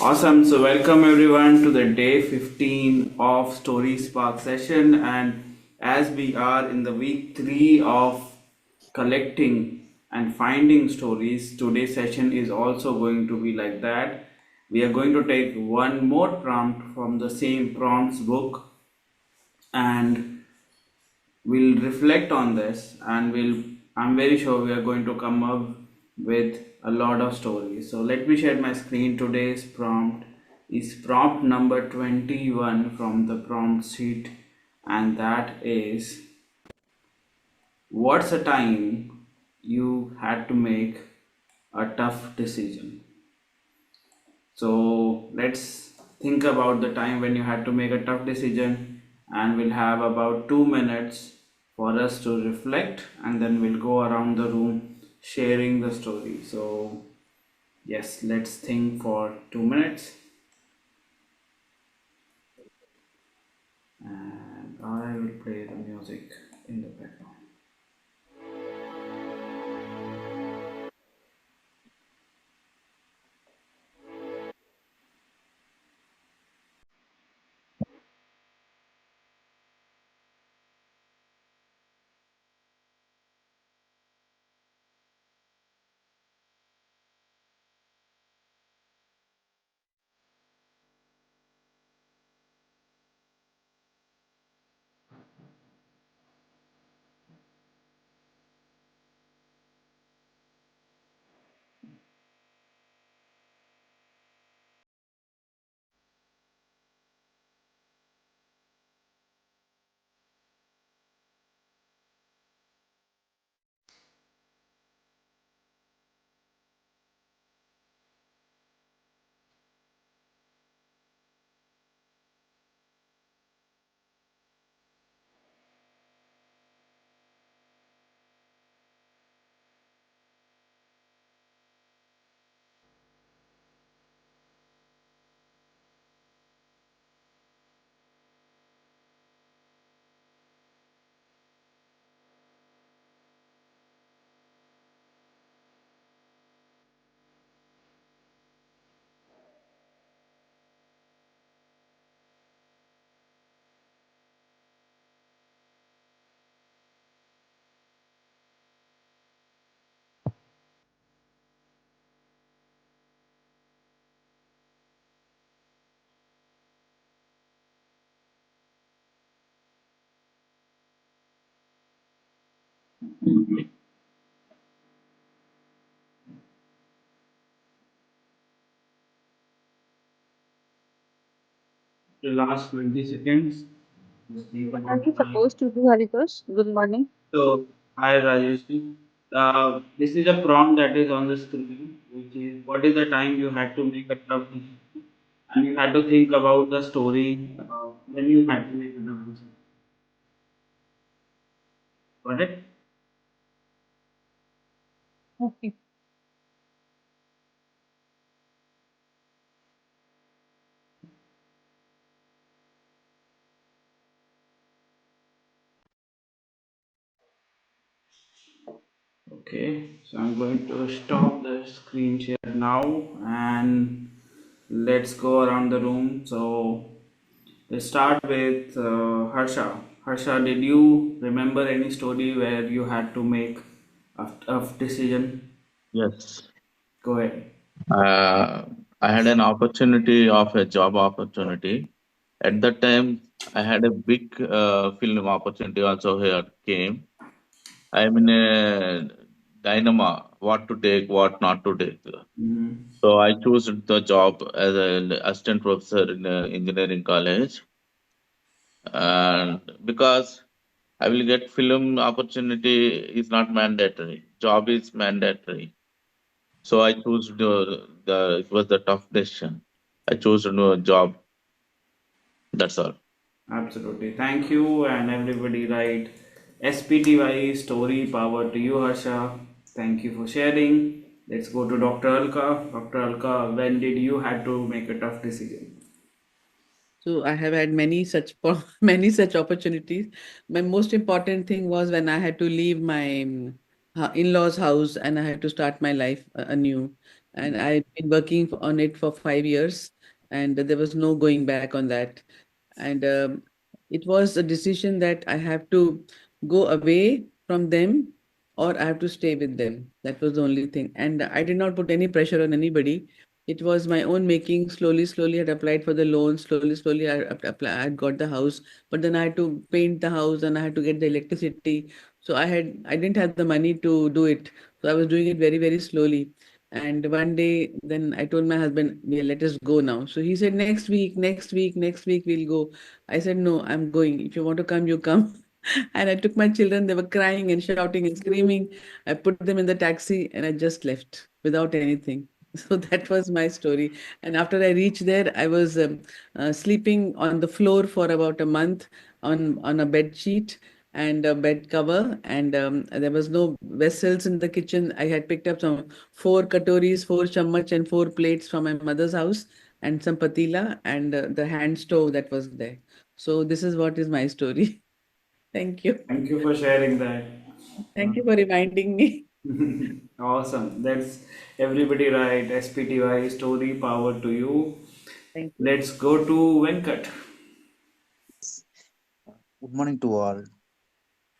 Awesome. So, welcome everyone to the day 15 of Story Spark session. And as we are in the week 3 of collecting and finding stories, today's session is also going to be like that. We are going to take one more prompt from the same prompts book and we'll reflect on this and I'm very sure we are going to come up with a lot of stories. So let me share my screen. Today's prompt is prompt number 21 from the prompt sheet, and that is, what's a time you had to make a tough decision? So let's think about the time when you had to make a tough decision, and we'll have about 2 minutes for us to reflect, and then we'll go around the room sharing the story. So, yes, let's think for 2 minutes, and I will play the music in the background. The last 20 seconds. Just think What about are the you time. supposed to do, Haritosh? Good morning. So, hi Rajesh. This is a prompt that is on the screen, which is, what is the time you had to make a tough decision? And you had to think about the story when you had to make a tough decision. Got it? Okay. Okay, so I'm going to stop the screen share now and let's go around the room. So let's start with Harsha. Harsha, did you remember any story where you had to make a tough decision? Yes. Go ahead. Uh, I had an opportunity of a job opportunity. At that time, I had a big film opportunity also here came. I'm in a dilemma what to take, what not to take. Mhm. So I chose the job as an assistant professor in a engineering college. And because I will get film opportunity is not mandatory. Job is mandatory. So I chose the it was the tough decision. I chose a new job. That's all. Absolutely. Thank you, and everybody, right? SPTY story power to you, Harsha. Thank you for sharing. Let's go to Dr. Alka. Dr. Alka, when did you had to make a tough decision? So I have had many such many such opportunities. My most important thing was when I had to leave my in-laws' house and I had to start my life anew. and I've been working on it for 5 years, and there was no going back on that. And it was a decision that I have to go away from them or I have to stay with them. That was the only thing. And I did not put any pressure on anybody. It was my own making. Slowly, slowly, I had applied for the loan. Slowly, slowly, I had got the house. But then I had to paint the house and I had to get the electricity. So I didn't have the money to do it. So I was doing it very, very slowly. And one day, then I told my husband, "Yeah, let us go now." So he said, "Next week, next week, next week, we'll go." I said, "No, I'm going. If you want to come, you come." And I took my children, they were crying and shouting and screaming. I put them in the taxi and I just left without anything. So that was my story. And after I reached there, I was sleeping on the floor for about a month on a bed sheet and a bed cover. And there was no vessels in the kitchen. I had picked up some four katoris, four chammach, and four plates from my mother's house, and some patila and the hand stove that was there. So this is what is my story. Thank you. Thank you for sharing that. Thank you for reminding me. Awesome. That's everybody right. SPTY story power to you. Thank you. Let's go to Venkat. Good morning to all.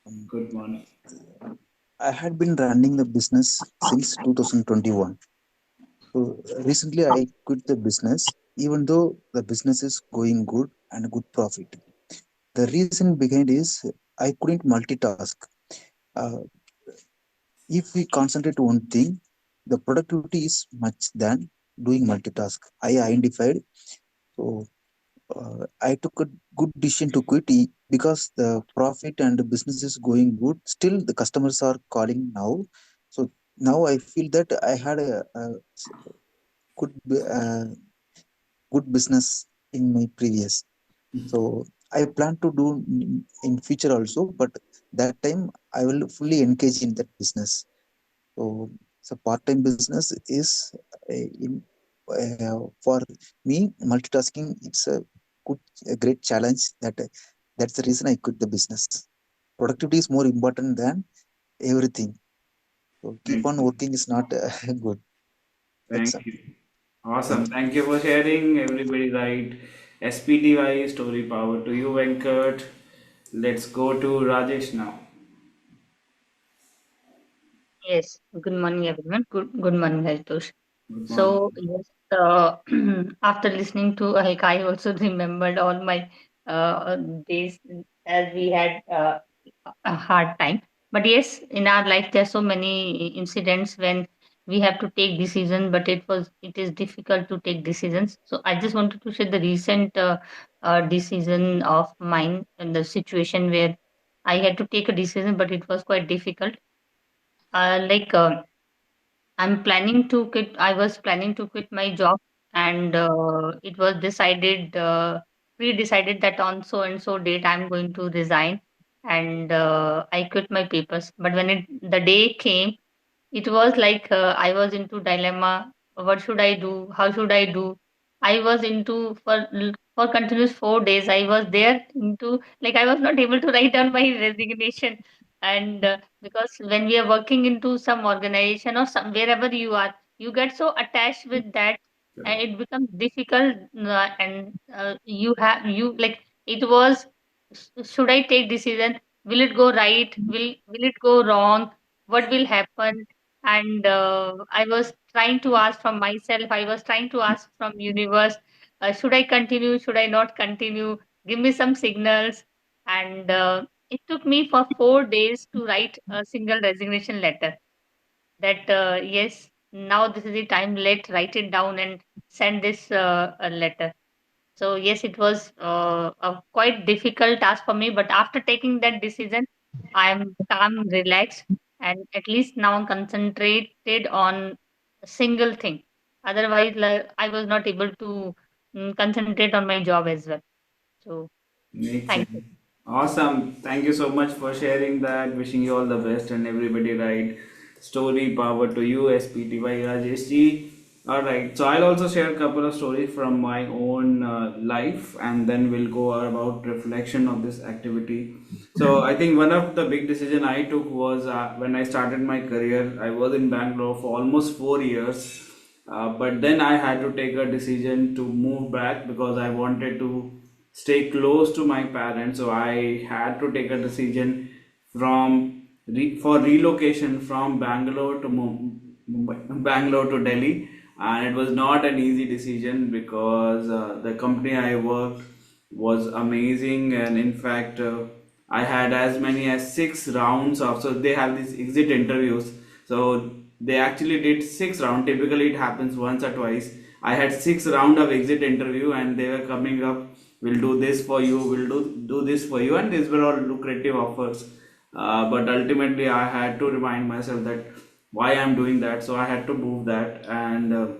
Um, Good morning. I had been running the business since 2021. So recently I quit the business, even though the business is going good and good profit. The reason behind is I couldn't multitask. Uh, if we concentrate on one thing, the productivity is much than doing multitask. I identified. So I took a good decision to quit because the profit and the business is going good. Still, the customers are calling now. So now I feel that I had a good good business in my previous. So I plan to do in future also, but that time I will fully engage in that business. So part-time business is for me multitasking. It's a great challenge. That's the reason I quit the business. Productivity is more important than everything. So keep Makes on sense. working is not good. That's all. Thank you. Awesome. Thank you. Thank you for sharing. Everybody right. SPTY story power to you, Venkat. Let's go to Rajesh now. Yes. Good morning, everyone. Good morning, Haritosh. Good So morning. yes, after listening to I also remembered all my uh, days as we had a hard time. But yes, in our life there's so many incidents when we have to take decisions, but it is difficult to take decisions. So I just wanted to share the recent decision of mine and the situation where I had to take a decision, but it was quite difficult. Like I was planning to quit my job, and it was pre-decided that on so and so date I'm going to resign, and I quit my papers. But when the day came, it was like I was into dilemma. What should I do? How should I do? I was into for continuous 4 days. I was there into like I was not able to write down my resignation, and because when we are working into some organization or some wherever you are, you get so attached with that, and Correct. it becomes difficult. And you have you like it was. Should I take decision? Will it go right? Will it go wrong? What will happen? And I was trying to ask from myself, I was trying to ask from universe, should I continue, should I not continue, give me some signals. And it took me for 4 days to write a single resignation letter, that yes, now this is the time, let write it down and send this a letter. So yes, it was a quite difficult task for me, but after taking that decision, I am calm, relaxed, and at least now I'm concentrated on a single thing. Otherwise, like, I was not able to concentrate on my job as well. So Makes thank sense. you. Awesome. Thank you so much for sharing that. Wishing you all the best and everybody right. Story power to you, SPTY Rajesh ji. All right. So I'll also share a couple of stories from my own life, and then we'll go about reflection of this activity. So I think one of the big decision I took was when I started my career. I was in Bangalore for almost 4 years, But then I had to take a decision to move back because I wanted to stay close to my parents. So I had to take a decision for relocation from Bangalore to Bangalore to Delhi, and it was not an easy decision because the company I worked was amazing, and in fact, I had as many as 6 rounds of. So they have these exit interviews. So they actually did 6 rounds. Typically, it happens once or twice. I had 6 round of exit interview, and they were coming up. We'll do this for you. We'll do this for you, and these were all lucrative offers. But ultimately, I had to remind myself that why I'm doing that. So I had to move that, and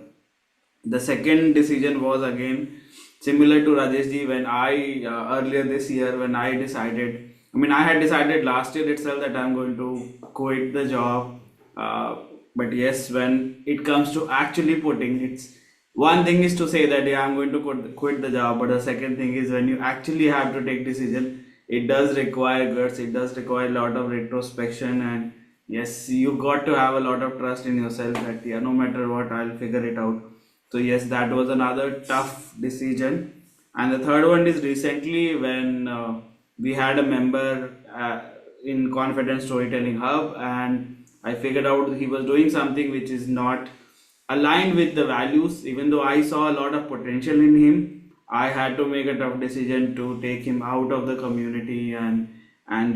the second decision was again similar to Rajesh ji when I earlier this year when I decided. I mean, I had decided last year itself that I'm going to quit the job. Uh, but yes, when it comes to actually putting, it's one thing is to say that yeah, I'm going to quit the job, but the second thing is when you actually have to take decision, it does require guts. It does require a lot of retrospection, and yes, you got to have a lot of trust in yourself that yeah, no matter what, I'll figure it out. So yes, that was another tough decision. And the third one is recently when we had a member in Confidence Storytelling Hub, and I figured out he was doing something which is not aligned with the values. Even though I saw a lot of potential in him, I had to make a tough decision to take him out of the community and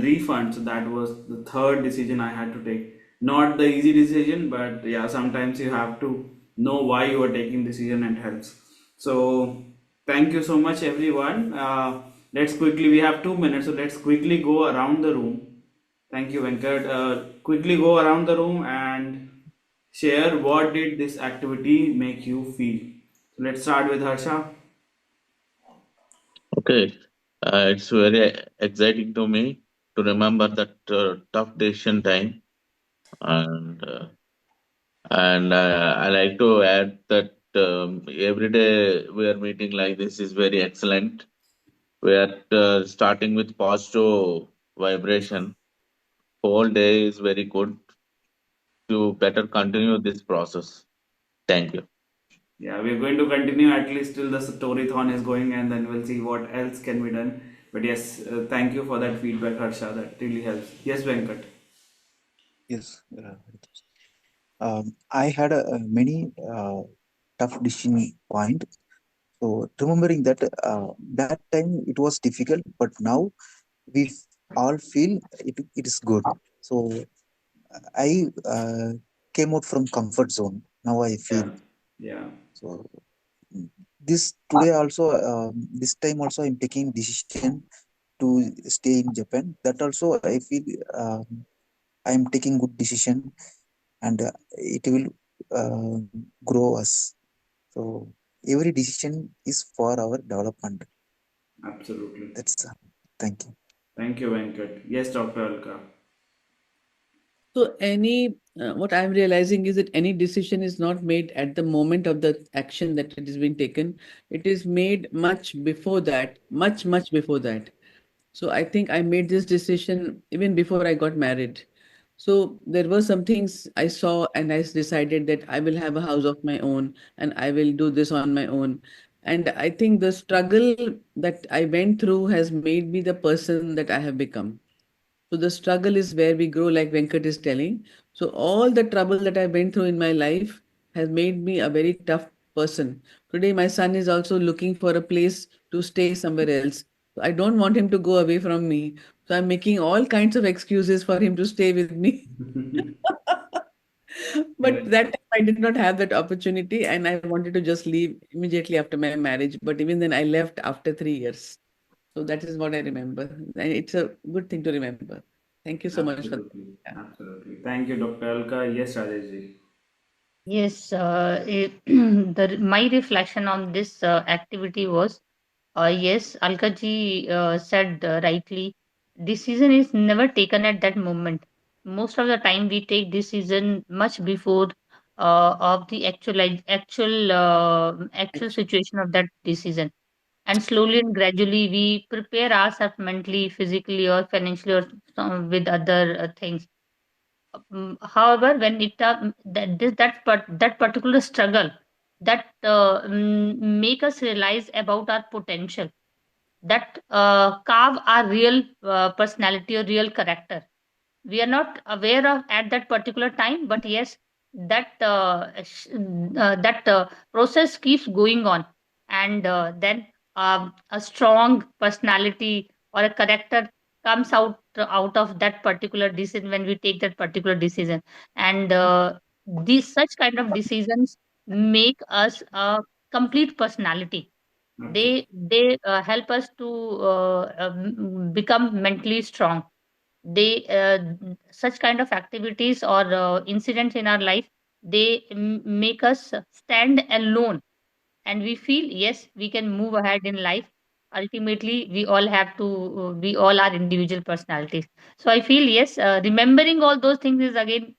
refund. So that was the third decision I had to take. Not the easy decision, but yeah, sometimes you have to know why you are taking decision and helps. So thank you so much, everyone. Let's quickly. We have 2 minutes, so let's quickly go around the room. Thank you, Venkat. Quickly go around the room and share what did this activity make you feel. So let's start with Harsha. Okay, it's very exciting to me to remember that tough decision time, and I like to add that every day we are meeting like this is very excellent. We are starting with positive vibration. Whole day is very good to better continue this process. Thank you. Yeah, we're going to continue at least till the storython is going, and then we'll see what else can be done. But yes, thank you for that feedback, Harsha. That really helps. Yes, Venkat. Yes, I had many tough decision point. So remembering that that time it was difficult, but now we all feel it is good. So I came out from comfort zone. Now I Yeah, feel yeah, so. This today also, this time also, I'm taking decision to stay in Japan. That also I feel I'm taking good decision, and it will grow us. So every decision is for our development. absolutely. That's thank you. Thank you, Venkat. Yes, Dr. Alka. So what I'm realizing is that any decision is not made at the moment of the action that it is being taken. It is made much before that, much before that. So I think I made this decision even before I got married. So there were some things I saw and I decided that I will have a house of my own and I will do this on my own. And I think the struggle that I went through has made me the person that I have become. So the struggle is where we grow, like Venkat is telling. So all the trouble that I went through in my life has made me a very tough person. Today, my son is also looking for a place to stay somewhere else. So I don't want him to go away from me. So I'm making all kinds of excuses for him to stay with me. But Correct. that time I did not have that opportunity and I wanted to just leave immediately after my marriage. But even then, I left after 3 years. So that is what I remember. And it's a good thing to remember. Thank you so much for Absolutely. that. Absolutely. Thank you, Dr. Alka. Yes, Rajesh ji. Yes, my reflection on this activity was yes, Alkaji said rightly, decision is never taken at that moment. Most of the time, we take decision much before of the actual situation of that decision, and slowly and gradually we prepare ourselves mentally, physically, or financially, or with other things. However, when that particular struggle that make us realize about our potential, that carve our real personality or real character. We are not aware of at that particular time, but yes, that process keeps going on, and then a strong personality or a character comes out of that particular decision when we take that particular decision. And these such kind of decisions make us a complete personality. Absolutely. They help us to become mentally strong. They Such kind of activities or incidents in our life, they make us stand alone, and we feel yes, we can move ahead in life. Ultimately, we all are individual personalities. So I feel yes, remembering all those things is again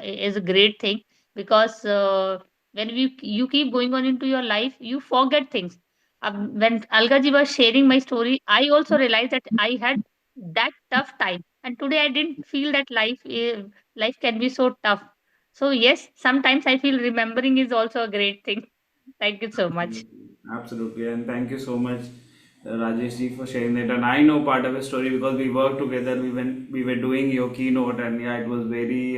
is a great thing, because when you keep going on into your life, you forget things. When Alga ji was sharing my story, I also realized that I had that tough time, and today I didn't feel that life can be so tough. So yes, sometimes I feel remembering is also a great thing. Thank you so much. Absolutely, absolutely, and thank you so much, Rajesh ji, for sharing that. And I know part of the story because we worked together. We were doing your keynote, and yeah, it was very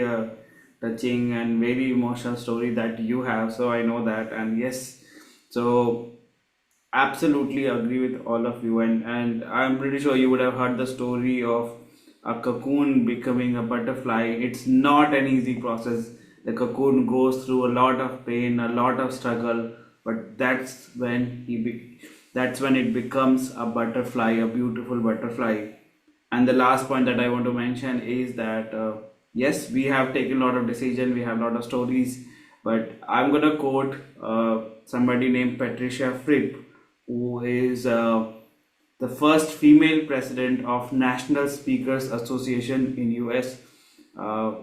touching and very emotional story that you have. So I know that, and yes, so absolutely agree with all of you, and I'm pretty sure you would have heard the story of a cocoon becoming a butterfly. It's not an easy process. The cocoon goes through a lot of pain, a lot of struggle, but that's when it becomes a butterfly, a beautiful butterfly. And the last point that I want to mention is that yes, we have taken a lot of decision, we have a lot of stories, but I'm gonna quote somebody named Patricia Fripp, who is the first female president of National Speakers Association in US. Uh,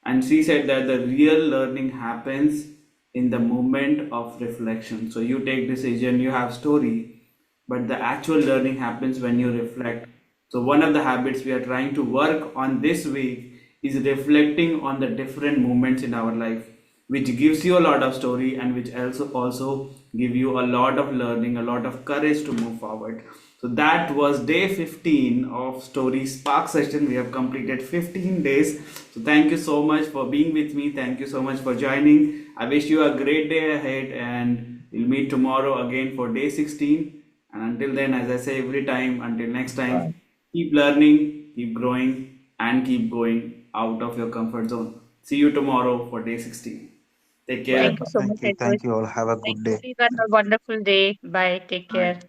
and she said that the real learning happens in the moment of reflection. So you take decision, you have story, but the actual learning happens when you reflect. So one of the habits we are trying to work on this week is reflecting on the different moments in our life, which gives you a lot of story and which also give you a lot of learning, a lot of courage to move forward. So that was day 15 of Story Spark session. We have completed 15 days. So thank you so much for being with me. Thank you so much for joining. I wish you a great day ahead, and we'll meet tomorrow again for day 16. And until then, as I say every time, until next time, keep learning, keep growing, and keep going out of your comfort zone. See you tomorrow for day 16. Take Bye. care. Thank you so much, Thank Haritosh. you all. Have a Thank good you, day. everyone. A wonderful day. Bye. Take Bye. care.